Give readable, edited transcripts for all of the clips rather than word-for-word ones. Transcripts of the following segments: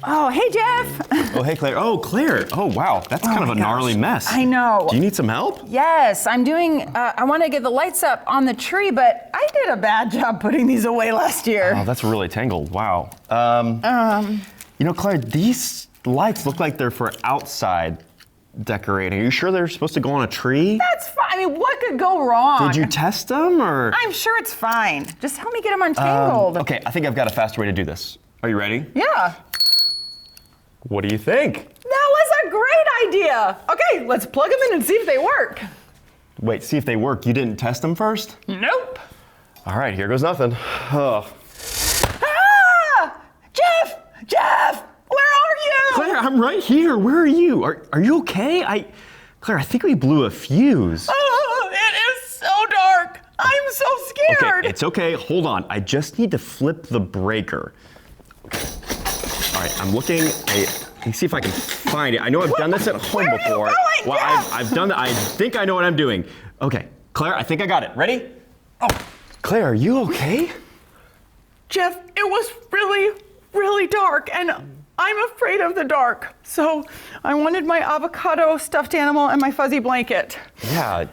Oh, hey, Jeff. Oh, hey, Claire. Oh, Claire. Oh, wow. That's kind of a gnarly mess. I know. Do you need some help? Yes, I'm doing, I want to get the lights up on the tree, but I did a bad job putting these away last year. Oh, that's really tangled. Wow. You know, Claire, these lights look like they're for outside decorating. Are you sure they're supposed to go on a tree? That's fine. I mean, what could go wrong? Did you test them, or? I'm sure it's fine. Just help me get them untangled. Okay, I think I've got a faster way to do this. Are you ready? Yeah. What do you think? That was a great idea. Okay, let's plug them in and see if they work. Wait, see if they work. You didn't test them first? Nope. All right, here goes nothing. Oh. Ah! Jeff, where are you? Claire, I'm right here. Where are you? Are you okay? Claire, I think we blew a fuse. Oh, it is so dark. I'm so scared. Okay, it's okay. Hold on. I just need to flip the breaker. All right, I'm looking. Let me see if I can find it. I know I've done this at home before. Where are you going? Well, Jeff? I've done that. I think I know what I'm doing. Okay, Claire, I think I got it. Ready? Oh, Claire, are you okay? Jeff, it was really, really dark, and I'm afraid of the dark. So I wanted my avocado stuffed animal and my fuzzy blanket. Yeah,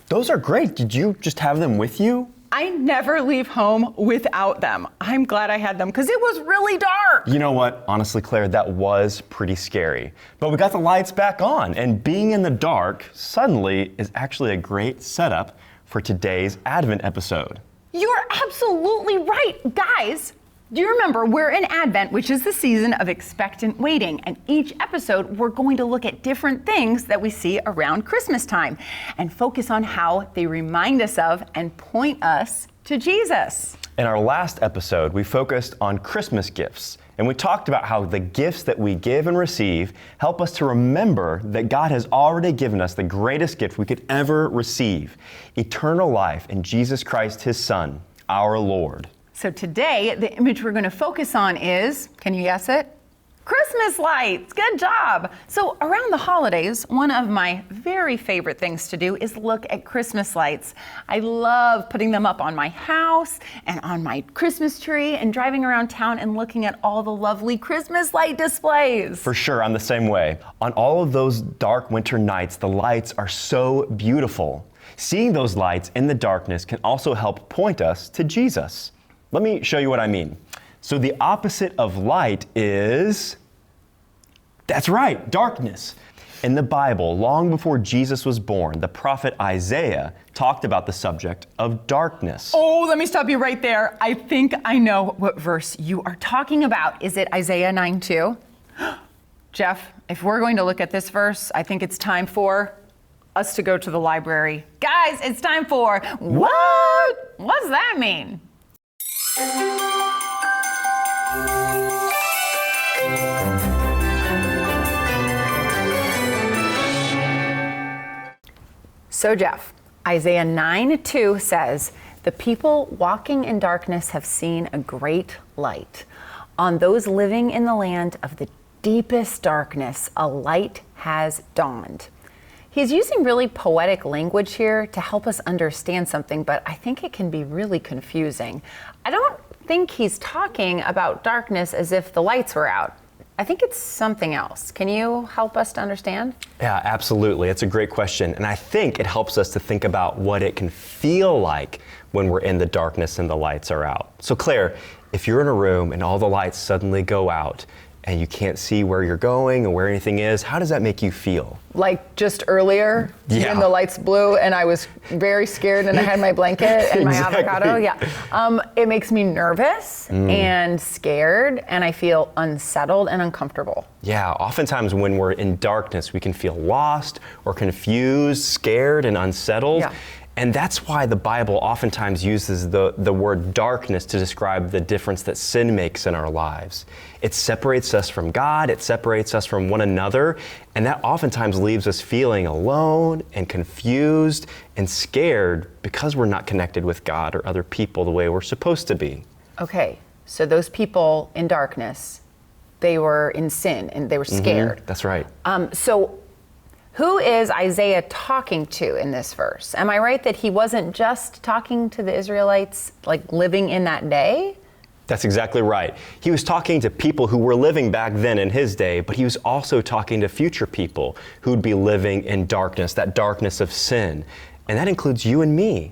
those are great. Did you just have them with you? I never leave home without them. I'm glad I had them because it was really dark. You know what? Honestly, Claire, that was pretty scary. But we got the lights back on, and being in the dark suddenly is actually a great setup for today's Advent episode. You're absolutely right. Guys, do you remember we're in Advent, which is the season of expectant waiting, and each episode we're going to look at different things that we see around Christmas time and focus on how they remind us of and point us to Jesus. In our last episode, we focused on Christmas gifts, and we talked about how the gifts that we give and receive help us to remember that God has already given us the greatest gift we could ever receive, eternal life in Jesus Christ, His Son, our Lord. So today, the image we're going to focus on is, can you guess it? Christmas lights. Good job. So around the holidays, one of my very favorite things to do is look at Christmas lights. I love putting them up on my house and on my Christmas tree and driving around town and looking at all the lovely Christmas light displays. For sure, I'm the same way. On all of those dark winter nights, the lights are so beautiful. Seeing those lights in the darkness can also help point us to Jesus. Let me show you what I mean. So the opposite of light is, that's right, darkness. In the Bible, long before Jesus was born, the prophet Isaiah talked about the subject of darkness. Oh, let me stop you right there. I think I know what verse you are talking about. Is it Isaiah 9:2? Jeff, if we're going to look at this verse, I think it's time for us to go to the library. Guys, it's time for what? What does that mean? So Jeff, Isaiah 9:2 says, "The people walking in darkness have seen a great light. On those living in the land of the deepest darkness, a light has dawned." He's using really poetic language here to help us understand something, but I think it can be really confusing. I don't think he's talking about darkness as if the lights were out. I think it's something else. Can you help us to understand? Yeah, absolutely. It's a great question. And I think it helps us to think about what it can feel like when we're in the darkness and the lights are out. So Claire, if you're in a room and all the lights suddenly go out and you can't see where you're going or where anything is, how does that make you feel? Like just earlier, when the lights blew and I was very scared and I had my blanket and my avocado. Yeah. It makes me nervous and scared, and I feel unsettled and uncomfortable. Yeah, oftentimes when we're in darkness, we can feel lost or confused, scared and unsettled. Yeah. And that's why the Bible oftentimes uses the word darkness to describe the difference that sin makes in our lives. It separates us from God, it separates us from one another, and that oftentimes leaves us feeling alone and confused and scared because we're not connected with God or other people the way we're supposed to be. Okay, so those people in darkness, they were in sin and they were scared. That's right. So who is Isaiah talking to in this verse? Am I right that he wasn't just talking to the Israelites like living in that day? That's exactly right. He was talking to people who were living back then in his day, but he was also talking to future people who would be living in darkness, that darkness of sin. And that includes you and me.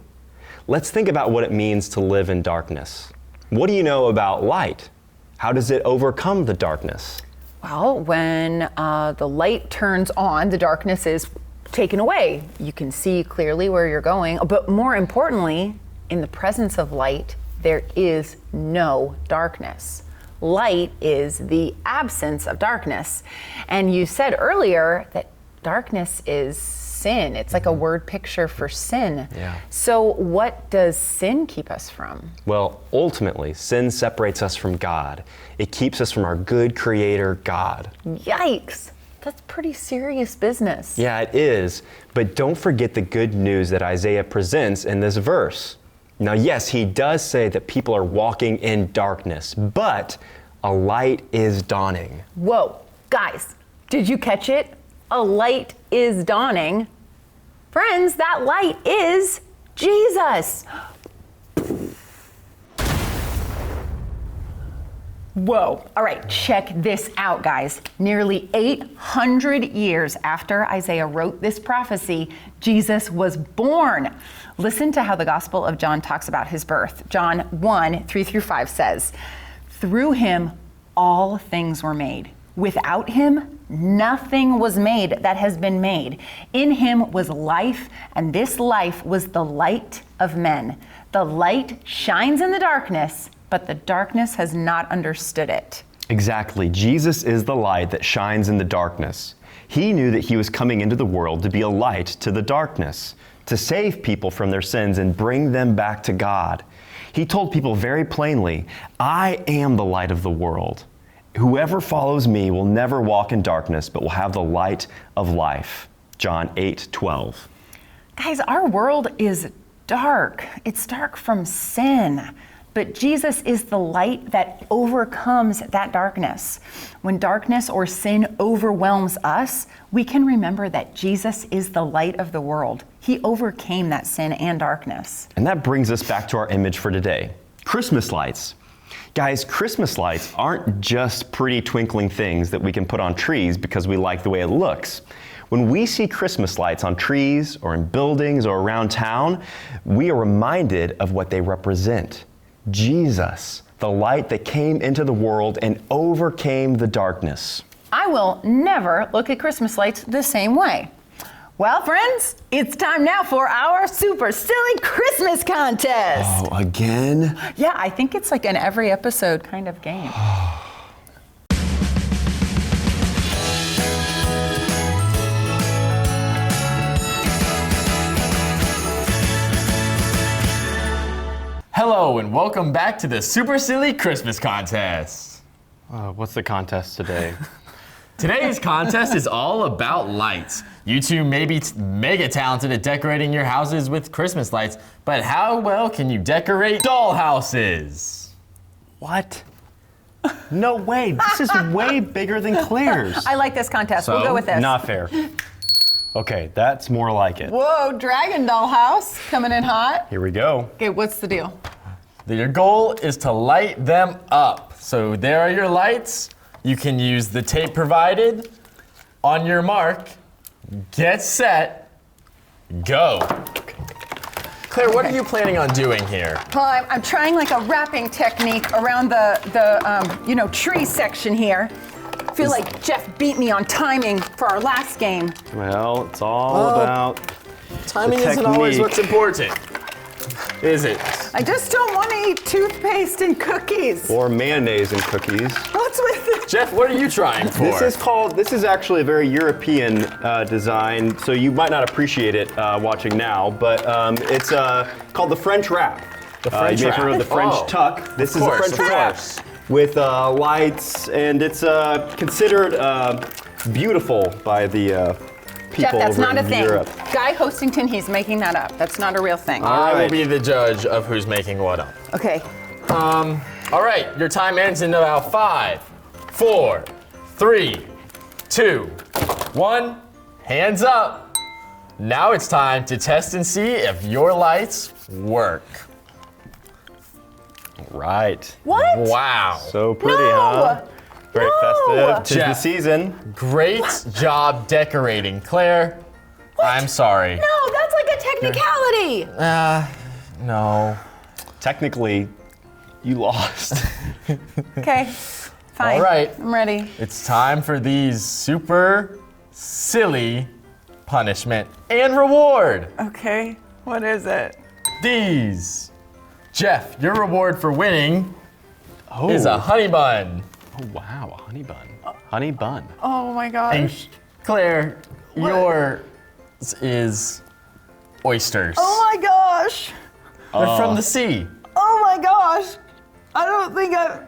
Let's think about what it means to live in darkness. What do you know about light? How does it overcome the darkness? Well, when the light turns on, the darkness is taken away. You can see clearly where you're going, but more importantly, in the presence of light, there is no darkness. Light is the absence of darkness. And you said earlier that darkness is sin. It's like a word picture for sin. Yeah. So what does sin keep us from? Well, ultimately, sin separates us from God. It keeps us from our good Creator, God. Yikes. That's pretty serious business. Yeah, it is. But don't forget the good news that Isaiah presents in this verse. Now, yes, he does say that people are walking in darkness, but a light is dawning. Whoa, guys, did you catch it? A light is dawning. Friends, that light is Jesus. Whoa. All right, check this out, guys. Nearly 800 years after Isaiah wrote this prophecy, Jesus was born. Listen to how the Gospel of John talks about his birth. John 1, 3-5 says, "Through him all things were made. Without him nothing was made that has been made. In him was life, and this life was the light of men. The light shines in the darkness, but the darkness has not understood it." Exactly. Jesus is the light that shines in the darkness. He knew that he was coming into the world to be a light to the darkness, to save people from their sins and bring them back to God. He told people very plainly, "I am the light of the world. Whoever follows me will never walk in darkness, but will have the light of life." John 8:12. Guys, our world is dark. It's dark from sin. But Jesus is the light that overcomes that darkness. When darkness or sin overwhelms us, we can remember that Jesus is the light of the world. He overcame that sin and darkness. And that brings us back to our image for today. Christmas lights. Guys, Christmas lights aren't just pretty twinkling things that we can put on trees because we like the way it looks. When we see Christmas lights on trees or in buildings or around town, we are reminded of what they represent. Jesus, the light that came into the world and overcame the darkness. I will never look at Christmas lights the same way. Well, friends, it's time now for our super silly Christmas contest. Oh, again? Yeah, I think it's like an every episode kind of game. Hello and welcome back to the Super Silly Christmas Contest. What's the contest today? Today's contest is all about lights. You two may be mega talented at decorating your houses with Christmas lights, but how well can you decorate doll houses? What? No way. This is way bigger than Claire's. I like this contest. We'll So, go with this. Not fair. Okay, that's more like it. Whoa, Dragon Doll House coming in hot. Here we go. Okay, what's the deal? Your goal is to light them up. So there are your lights. You can use the tape provided. On your mark, get set, go. Claire, what are you planning on doing here? Well, I'm trying like a wrapping technique around the tree section here. I feel like Jeff beat me on timing for our last game. Well, it's all about Timing the isn't always technique. what's important, is it? I just don't want to eat toothpaste and cookies. or mayonnaise and cookies. What's with it? Jeff, what are you trying for? This is actually a very European design, so you might not appreciate it watching now, but it's called the French wrap. The French you may have heard of wrap. the French Oh, tuck. This is course, a of French wrap course. with lights, and it's considered beautiful by the Jeff, people that's over not a in thing. Europe. Guy Hostington, he's making that up. That's not a real thing. I will right. be the judge of who's making what up. Okay. All right, your time ends in about 5, 4, 3, 2, 1. Hands up. Now it's time to test and see if your lights work. Right. What? Wow. So pretty, No! huh? Very festive. 'Tis the Jeff. season. Great job decorating. Claire, I'm sorry. No, that's like a technicality. No. Technically, you lost. Okay, fine. All right. I'm ready. It's time for these super silly punishment and reward. Okay, what is it? These. Jeff, your reward for winning is a honey bun. Oh, wow, a honey bun. Honey bun. Oh my gosh. And Claire, yours is oysters. Oh my gosh. They're from the sea. Oh my gosh. I don't think I.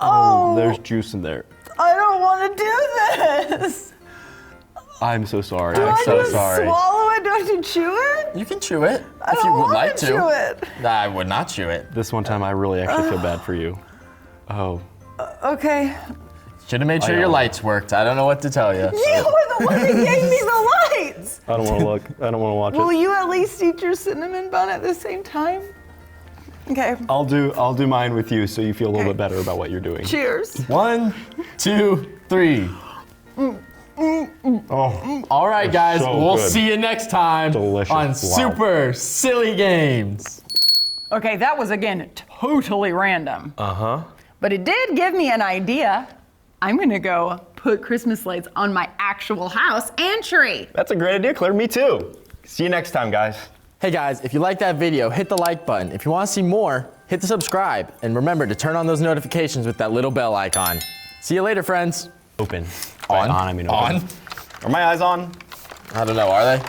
Oh, there's juice in there. I don't want to do this. I'm so sorry. Do I'm I so just sorry. swallow it? Do I have to chew it? You can chew it I if you don't would want like to to. chew it. I would not chew it. This one time I really actually feel bad for you. Oh. Okay. Should have made sure I your know. lights worked. I don't know what to tell you. You were the one that gave me the lights. I don't want to look. I don't want to watch Will it. you at least eat your cinnamon bun at the same time? Okay. I'll do mine with you so you feel a little Okay. bit better about what you're doing. Cheers. 1, 2, 3. Oh, All right, guys. so We'll good. see you next time Delicious. on Wow. Super Silly Games. Okay, that was again totally random. uh-huh. But it did give me an idea. I'm gonna go put Christmas lights on my actual house and tree. That's a great idea, Claire. Me too. See you next time, guys. Hey guys, if you like that video, hit the like button. If you want to see more, hit the subscribe. And remember to turn on those notifications with that little bell icon. See you later, friends. Open. On. By on, I mean open. On. Are my eyes on? I don't know, are they?